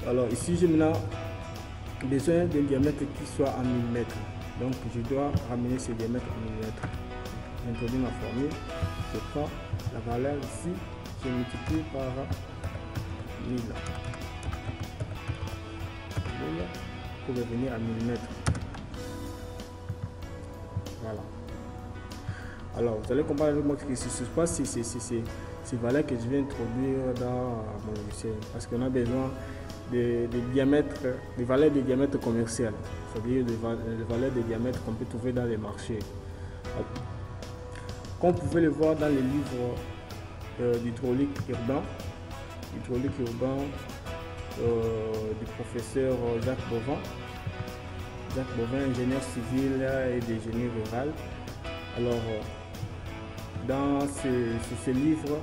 Alors ici, j'ai maintenant besoin d'un diamètre qui soit en millimètres. Donc je dois ramener ce diamètre en millimètres. J'introduis ma formule, je prends la valeur ici, je multiplie par 1000 pour revenir à millimètres. Voilà. Alors vous allez comprendre avec moi ce qui se passe, c'est ces valeurs que je viens introduire dans mon logiciel, parce qu'on a besoin des diamètres, des valeurs de diamètre commercial, c'est-à-dire des valeurs de diamètre qu'on peut trouver dans les marchés. Comme vous pouvez le voir dans les livres d'hydraulique urbain, du professeur Jacques Bovin, ingénieur civil et de génie rural. Alors, dans ce livre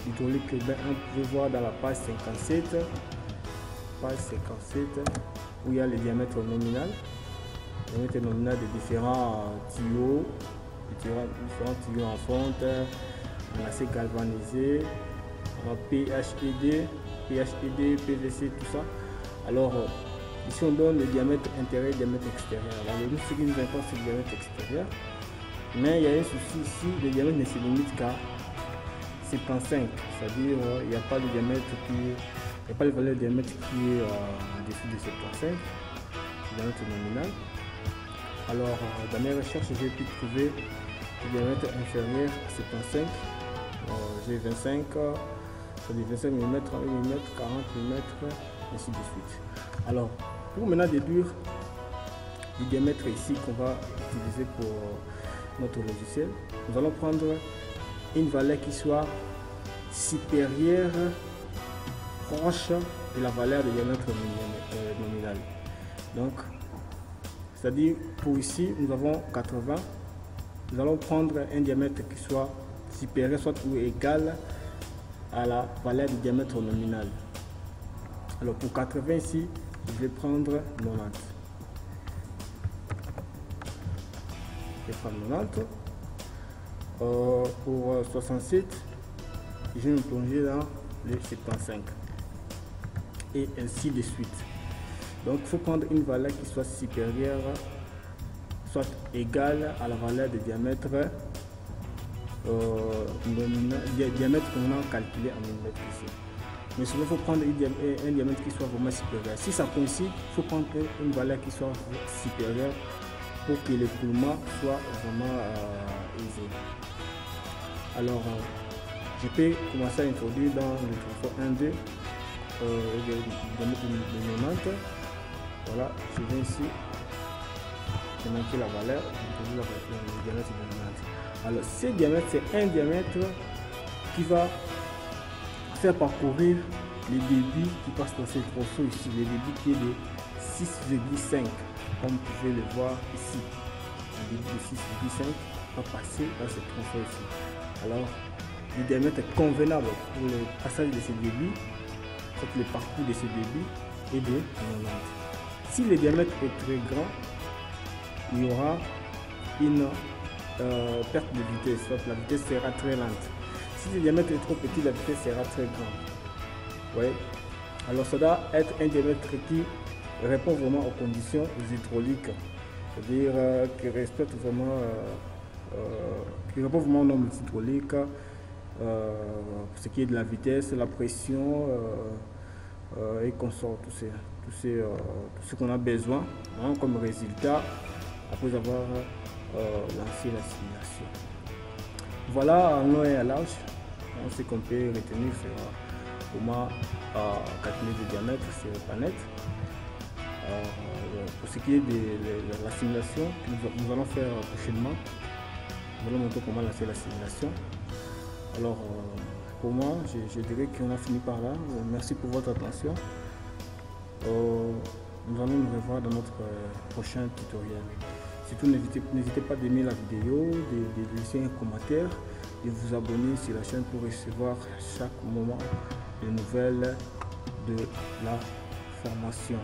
d'hydraulique urbain, on peut voir dans la page 57, où il y a le diamètre nominal, de différents tuyaux, en fonte, en acier galvanisé, en PHED, PVC, tout ça. Alors, ici on donne le diamètre intérieur et le diamètre extérieur. Alors, ce qui nous importe, c'est le diamètre extérieur. Mais il y a un souci ici, le diamètre ne se limite qu'à 75, c'est-à-dire il n'y a pas de diamètre il n'y a pas de valeur de diamètre qui est en dessous de 75, le diamètre nominal. Alors, dans mes recherches, j'ai pu trouver le diamètre inférieur à 75. J'ai 25, c'est-à-dire 25 mm, 30 mm, 40 mm, ainsi de suite. Alors, pour maintenant déduire le diamètre ici qu'on va utiliser pour notre logiciel, nous allons prendre une valeur qui soit supérieure, proche de la valeur de diamètre nominal. Donc, c'est-à-dire pour ici, nous avons 80. Nous allons prendre un diamètre qui soit supérieur, soit ou égal à la valeur du diamètre nominal. Alors pour 80 ici, je vais prendre 90. Je vais prendre 90. Pour 67, je vais me plonger dans les 75. Et ainsi de suite. Donc il faut prendre une valeur qui soit supérieure, soit égale à la valeur de diamètre diamètre qu'on a calculé en millimètres ici. Mais souvent il faut prendre un diamètre qui soit vraiment supérieur. Si ça coïncide, il faut prendre une valeur qui soit supérieure pour que l'écoulement soit vraiment aisé. Alors je peux commencer à introduire dans le transfert 1, 2 diamètre de 90. Voilà, je viens ici, j'ai manqué la valeur, j'ai le diamètre de 90. Alors, ce diamètre, c'est un diamètre qui va faire parcourir le débit qui passe dans ce tronçon ici, le débit qui est de 6,5, comme vous pouvez le voir ici. Le débit de 6,5 va passer dans ce tronçon ici. Alors, le diamètre est convenable pour le passage de ce débit, le parcours de ce débit est de 90. Si le diamètre est très grand, il y aura une perte de vitesse, donc la vitesse sera très lente. Si le diamètre est trop petit, la vitesse sera très grande. Ouais. Alors ça doit être un diamètre qui répond vraiment aux conditions hydrauliques, c'est-à-dire qui respecte vraiment, qui répond vraiment aux normes hydrauliques, pour ce qui est de la vitesse, la pression et consort, tout ce qu'on a besoin comme résultat après avoir lancé la simulation. Voilà en long et à large ce qu'on peut retenir sur comment calculer le diamètre, c'est pas net. Pour ce qui est de la simulation que nous allons faire prochainement, nous allons montrer comment lancer la simulation. Alors pour moi, je dirais qu'on a fini par là. Merci pour votre attention. Nous allons nous revoir dans notre prochain tutoriel. Surtout, n'hésitez pas d'aimer la vidéo, de laisser un commentaire, de vous abonner sur la chaîne pour recevoir chaque moment les nouvelles de la formation.